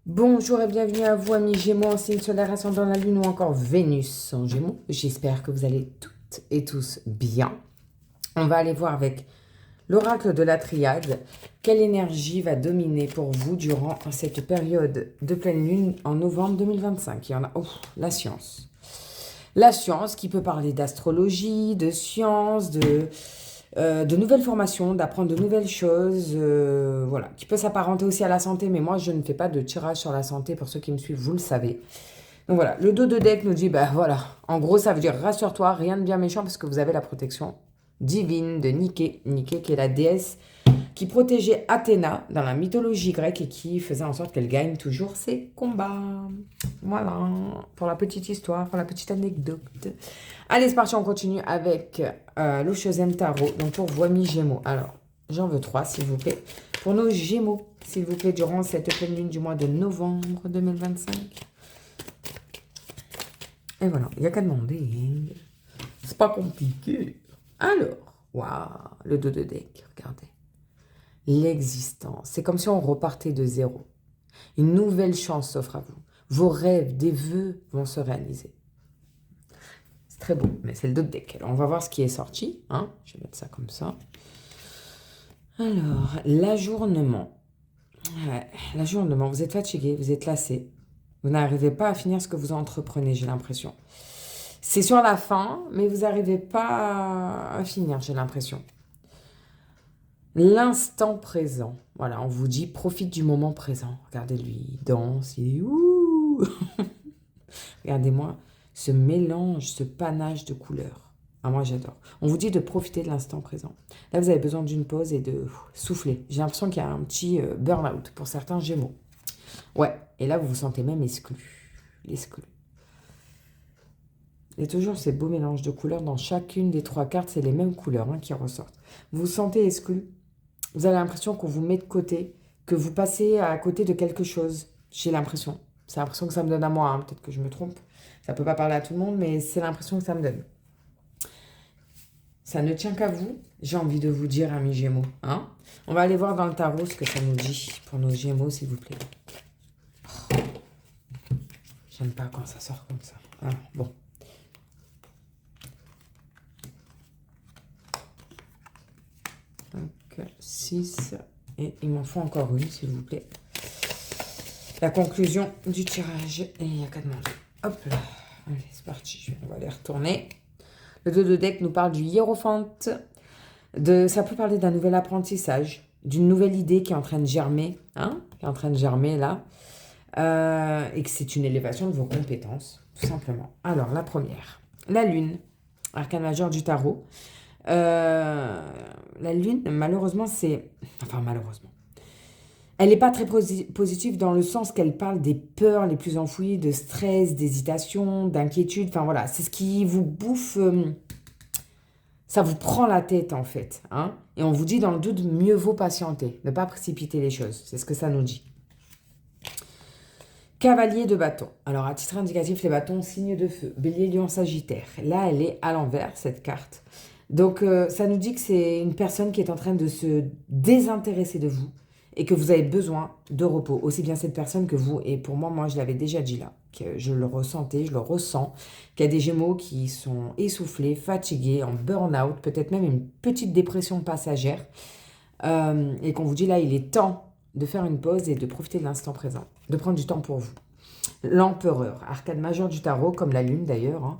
Bonjour et bienvenue à vous, amis Gémeaux, en signe solaire, ascendant la Lune ou encore Vénus en Gémeaux. J'espère que vous allez toutes et tous bien. On va aller voir avec l'oracle de la triade quelle énergie va dominer pour vous durant cette période de pleine Lune en novembre 2025. Il y en a, la science. La science qui peut parler d'astrologie, de science, de nouvelles formations, d'apprendre de nouvelles choses, voilà, qui peut s'apparenter aussi à la santé, mais moi je ne fais pas de tirage sur la santé, pour ceux qui me suivent, vous le savez. Donc voilà, le dos de deck nous dit, bah voilà, en gros ça veut dire rassure-toi, rien de bien méchant parce que vous avez la protection divine de Nike, Nike qui est la déesse qui protégeait Athéna dans la mythologie grecque et qui faisait en sorte qu'elle gagne toujours ses combats. Voilà, pour la petite histoire, pour la petite anecdote. Allez, c'est parti, on continue avec le Chosen Tarot. Donc pour vous, amis Gémeaux. Alors, j'en veux 3, s'il vous plaît. Pour nos Gémeaux, s'il vous plaît, durant cette pleine lune du mois de novembre 2025. Et voilà, il n'y a qu'à demander. C'est pas compliqué. Alors, waouh, le dos de deck, regardez. L'existence. C'est comme si on repartait de zéro. Une nouvelle chance s'offre à vous. Vos rêves, des vœux vont se réaliser. C'est très beau, mais c'est le dos de deck. Alors, on va voir ce qui est sorti. Hein. Je vais mettre ça comme ça. Alors, l'ajournement. Ouais, l'ajournement, vous êtes fatigué, vous êtes lassé. Vous n'arrivez pas à finir ce que vous entreprenez, j'ai l'impression. C'est sur la fin, mais vous n'arrivez pas à finir, j'ai l'impression. L'instant présent. Voilà, on vous dit, profite du moment présent. Regardez-lui, il danse, il est ouh. Regardez-moi ce mélange, ce panache de couleurs. Ah, moi, j'adore. On vous dit de profiter de l'instant présent. Là, vous avez besoin d'une pause et de souffler. J'ai l'impression qu'il y a un petit burn-out pour certains Gémeaux. Ouais, et là, vous vous sentez même exclu. L'exclu. Il y a toujours ces beaux mélanges de couleurs. Dans chacune des 3 cartes, c'est les mêmes couleurs qui ressortent. Vous vous sentez exclu. Vous avez l'impression qu'on vous met de côté, que vous passez à côté de quelque chose. J'ai l'impression. C'est l'impression que ça me donne à moi. Hein. Peut-être que je me trompe. Ça ne peut pas parler à tout le monde, mais c'est l'impression que ça me donne. Ça ne tient qu'à vous. J'ai envie de vous dire, amis Gémeaux. Hein. On va aller voir dans le tarot ce que ça nous dit pour nos Gémeaux, s'il vous plaît. Oh. J'aime pas quand ça sort comme ça. Ah, bon. Donc, 6. Et il m'en faut encore une, s'il vous plaît. La conclusion du tirage. Et il n'y a qu'à demander. Hop là. Allez, c'est parti. On va les retourner. Le dos de deck nous parle du hiérophante. Ça peut parler d'un nouvel apprentissage, d'une nouvelle idée qui est en train de germer, qui est en train de germer là, et que c'est une élévation de vos compétences, tout simplement. Alors, la première, la lune, arcane majeur du tarot. La lune, malheureusement, malheureusement. Elle n'est pas très positive dans le sens qu'elle parle des peurs les plus enfouies, de stress, d'hésitation, d'inquiétude. Enfin voilà, c'est ce qui vous bouffe, ça vous prend la tête en fait. Et on vous dit dans le doute, mieux vaut patienter, ne pas précipiter les choses. C'est ce que ça nous dit. Cavalier de bâton. Alors à titre indicatif, les bâtons, signe de feu. Bélier, lion, sagittaire. Là, elle est à l'envers, cette carte. Donc ça nous dit que c'est une personne qui est en train de se désintéresser de vous et que vous avez besoin de repos. Aussi bien cette personne que vous. Et pour moi, je l'avais déjà dit là, que je le ressentais, je le ressens, qu'il y a des Gémeaux qui sont essoufflés, fatigués, en burn-out, peut-être même une petite dépression passagère. Et qu'on vous dit là, il est temps de faire une pause et de profiter de l'instant présent, de prendre du temps pour vous. L'empereur, arcane majeur du tarot, comme la lune d'ailleurs.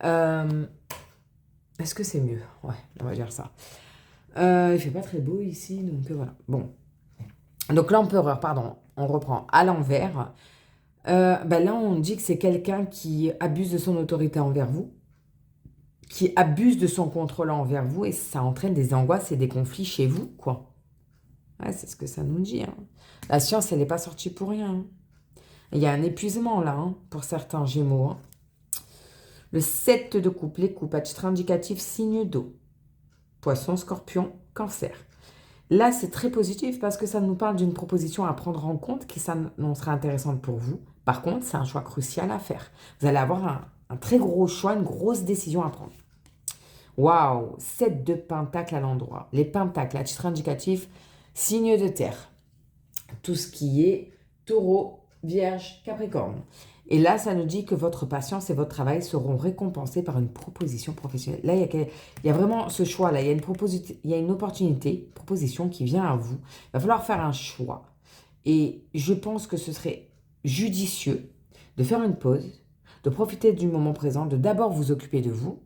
Est-ce que c'est mieux? Ouais, on va dire ça. Il fait pas très beau ici, donc voilà. Bon. Donc l'empereur, pardon, on reprend à l'envers. Là, on dit que c'est quelqu'un qui abuse de son autorité envers vous, qui abuse de son contrôle envers vous, et ça entraîne des angoisses et des conflits chez vous, quoi. Ouais, c'est ce que ça nous dit. La science, elle n'est pas sortie pour rien. Il y a un épuisement là, pour certains Gémeaux. Le 7 de coupe, les coupes, à titre indicatif, signe d'eau. Poisson, scorpion, cancer. Là, c'est très positif parce que ça nous parle d'une proposition à prendre en compte qui sera intéressante pour vous. Par contre, c'est un choix crucial à faire. Vous allez avoir un très gros choix, une grosse décision à prendre. Waouh, 7 de pentacles à l'endroit. Les pentacles, à titre indicatif, signe de terre. Tout ce qui est taureau, Vierge, Capricorne. Et là, ça nous dit que votre patience et votre travail seront récompensés par une proposition professionnelle. Là, il y a vraiment ce choix-là. Il y a une opportunité, proposition qui vient à vous. Il va falloir faire un choix. Et je pense que ce serait judicieux de faire une pause, de profiter du moment présent, de d'abord vous occuper de vous,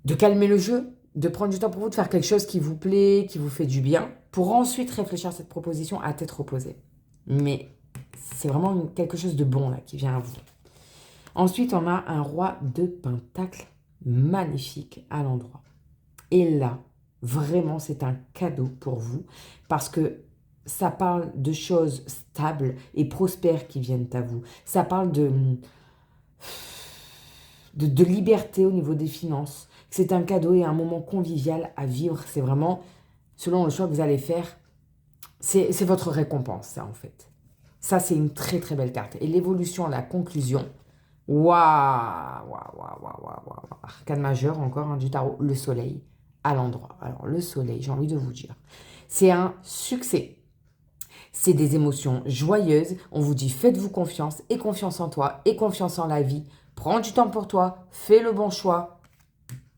de calmer le jeu, de prendre du temps pour vous, de faire quelque chose qui vous plaît, qui vous fait du bien, pour ensuite réfléchir à cette proposition à tête reposée. Mais c'est vraiment quelque chose de bon là qui vient à vous. Ensuite, on a un roi de Pentacle magnifique à l'endroit. Et là, vraiment, c'est un cadeau pour vous parce que ça parle de choses stables et prospères qui viennent à vous. Ça parle de liberté au niveau des finances. C'est un cadeau et un moment convivial à vivre. C'est vraiment, selon le choix que vous allez faire, c'est votre récompense, ça, en fait. Ça, c'est une très, très belle carte. Et l'évolution, la conclusion, waouh. Arcane majeur, encore du tarot, le soleil à l'endroit. Alors, le soleil, j'ai envie de vous dire, c'est un succès. C'est des émotions joyeuses. On vous dit, faites-vous confiance et confiance en toi et confiance en la vie. Prends du temps pour toi, fais le bon choix.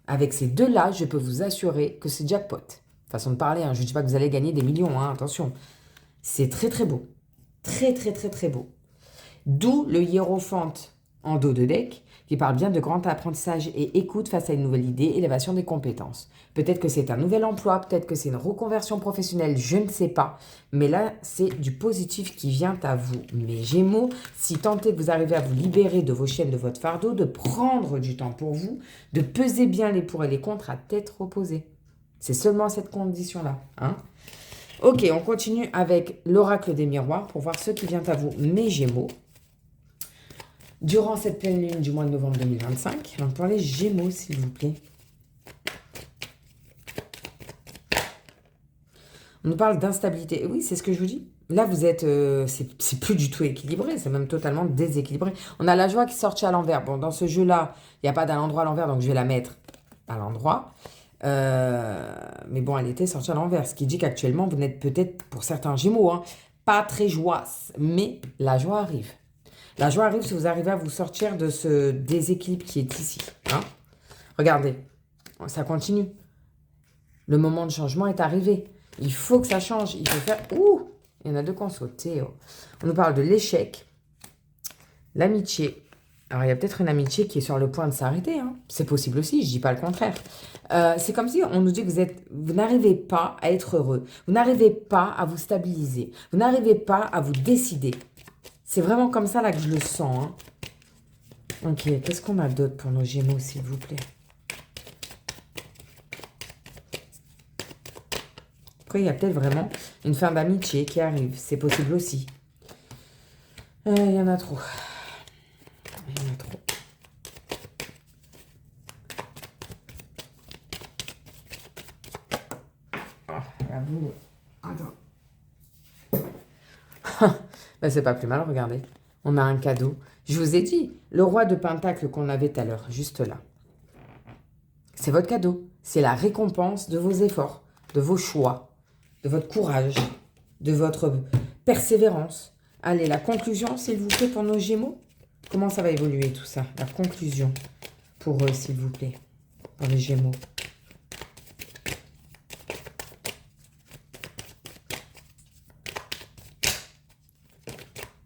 Avec ces deux-là, je peux vous assurer que c'est jackpot. Façon de parler, hein. Je ne dis pas que vous allez gagner des millions, hein, attention. C'est très très beau. Très très très très beau. D'où le hiérophante en dos de deck qui parle bien de grand apprentissage et écoute face à une nouvelle idée, élévation des compétences. Peut-être que c'est un nouvel emploi, peut-être que c'est une reconversion professionnelle, je ne sais pas. Mais là, c'est du positif qui vient à vous. Mes Gémeaux, si tant est que vous arrivez à vous libérer de vos chaînes, de votre fardeau, de prendre du temps pour vous, de peser bien les pour et les contre à tête reposée. C'est seulement cette condition-là. Hein. Ok, on continue avec l'oracle des miroirs pour voir ce qui vient à vous, mes Gémeaux. Durant cette pleine lune du mois de novembre 2025, donc pour les Gémeaux, s'il vous plaît. On nous parle d'instabilité. Oui, c'est ce que je vous dis. Là, vous êtes... c'est plus du tout équilibré, c'est même totalement déséquilibré. On a la joie qui est sortie à l'envers. Bon, dans ce jeu-là, il n'y a pas d'un endroit à l'envers, donc je vais la mettre à l'endroit. Mais bon, elle était sortie à l'envers, ce qui dit qu'actuellement, vous n'êtes peut-être, pour certains Gémeaux, hein, pas très joyeuse, mais la joie arrive. La joie arrive si vous arrivez à vous sortir de ce déséquilibre qui est ici. Hein. Regardez, ça continue. Le moment de changement est arrivé. Il faut que ça change. Il faut faire... Ouh, il y en a deux qui ont sauté. Oh. On nous parle de l'échec, l'amitié. Alors, il y a peut-être une amitié qui est sur le point de s'arrêter. Hein. C'est possible aussi, je ne dis pas le contraire. C'est comme si on nous dit que vous n'arrivez pas à être heureux. Vous n'arrivez pas à vous stabiliser. Vous n'arrivez pas à vous décider. C'est vraiment comme ça là que je le sens. Hein. Ok, qu'est-ce qu'on a d'autre pour nos Gémeaux, s'il vous plaît? Quoi, il y a peut-être vraiment une fin d'amitié qui arrive. C'est possible aussi. Il y en a trop. Il y en a trop. La boule. Attends. Ben, c'est pas plus mal, regardez. On a un cadeau. Je vous ai dit, le roi de Pentacle qu'on avait tout à l'heure, juste là. C'est votre cadeau. C'est la récompense de vos efforts, de vos choix, de votre courage, de votre persévérance. Allez, la conclusion, s'il vous plaît, pour nos Gémeaux. Comment ça va évoluer tout ça? La conclusion pour eux, s'il vous plaît, pour les Gémeaux.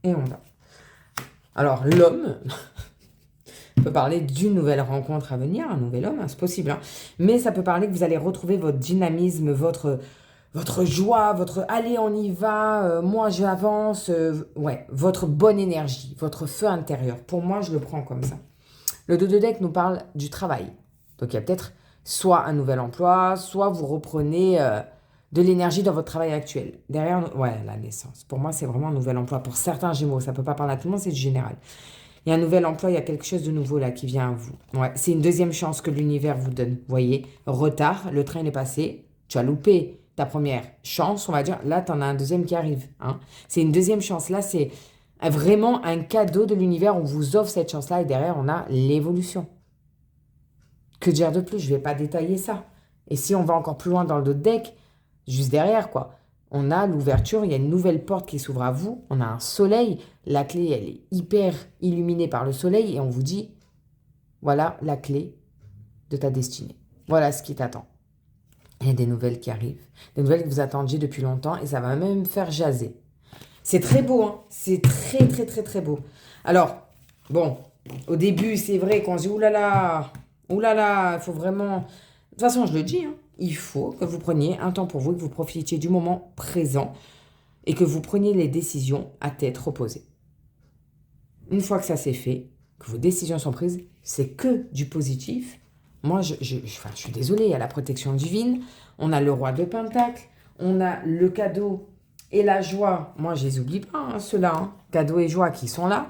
Et on a. Alors, l'homme peut parler d'une nouvelle rencontre à venir, un nouvel homme, hein, c'est possible. Hein, mais ça peut parler que vous allez retrouver votre dynamisme, votre joie, votre « allez, on y va, moi j'avance », ouais, votre bonne énergie, votre feu intérieur. Pour moi, je le prends comme ça. Le 2 de deck nous parle du travail. Donc, il y a peut-être soit un nouvel emploi, soit vous reprenez... de l'énergie dans votre travail actuel. Derrière, ouais, la naissance. Pour moi, c'est vraiment un nouvel emploi. Pour certains Gémeaux, ça ne peut pas parler à tout le monde, c'est du général. Il y a un nouvel emploi, il y a quelque chose de nouveau là qui vient à vous. Ouais, c'est une deuxième chance que l'univers vous donne. Vous voyez, retard, le train est passé, tu as loupé ta première chance, on va dire. Là, tu en as un deuxième qui arrive. Hein. C'est une deuxième chance. Là, c'est vraiment un cadeau de l'univers. On vous offre cette chance-là et derrière, on a l'évolution. Que dire de plus? Je ne vais pas détailler ça. Et si on va encore plus loin dans le dos de deck, juste derrière, quoi. On a l'ouverture, il y a une nouvelle porte qui s'ouvre à vous. On a un soleil. La clé, elle est hyper illuminée par le soleil. Et on vous dit, voilà la clé de ta destinée. Voilà ce qui t'attend. Il y a des nouvelles qui arrivent. Des nouvelles que vous attendiez depuis longtemps. Et ça va même faire jaser. C'est très beau, hein. C'est très, très, très, très beau. Alors, bon, au début, c'est vrai qu'on se dit, oulala, il faut vraiment... De toute façon, je le dis, hein, il faut que vous preniez un temps pour vous, que vous profitiez du moment présent et que vous preniez les décisions à tête reposée. Une fois que ça c'est fait, que vos décisions sont prises, c'est que du positif. Moi, je suis désolée, il y a la protection divine, on a le roi de Pentacle, on a le cadeau et la joie. Moi, je les oublie pas, hein, ceux-là, hein. Cadeau et joie qui sont là.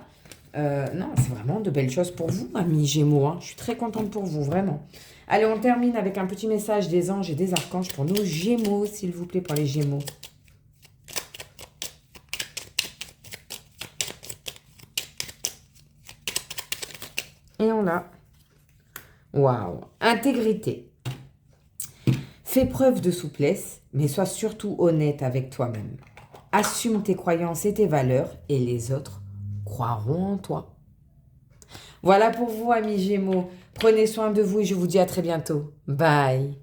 Non, c'est vraiment de belles choses pour vous, amis Gémeaux. Hein. Je suis très contente pour vous, vraiment. Allez, on termine avec un petit message des anges et des archanges pour nos Gémeaux, s'il vous plaît, pour les Gémeaux. Et on l'a. Waouh. Intégrité. Fais preuve de souplesse, mais sois surtout honnête avec toi-même. Assume tes croyances et tes valeurs, et les autres croiront en toi. Voilà pour vous, amis Gémeaux. Prenez soin de vous et je vous dis à très bientôt. Bye.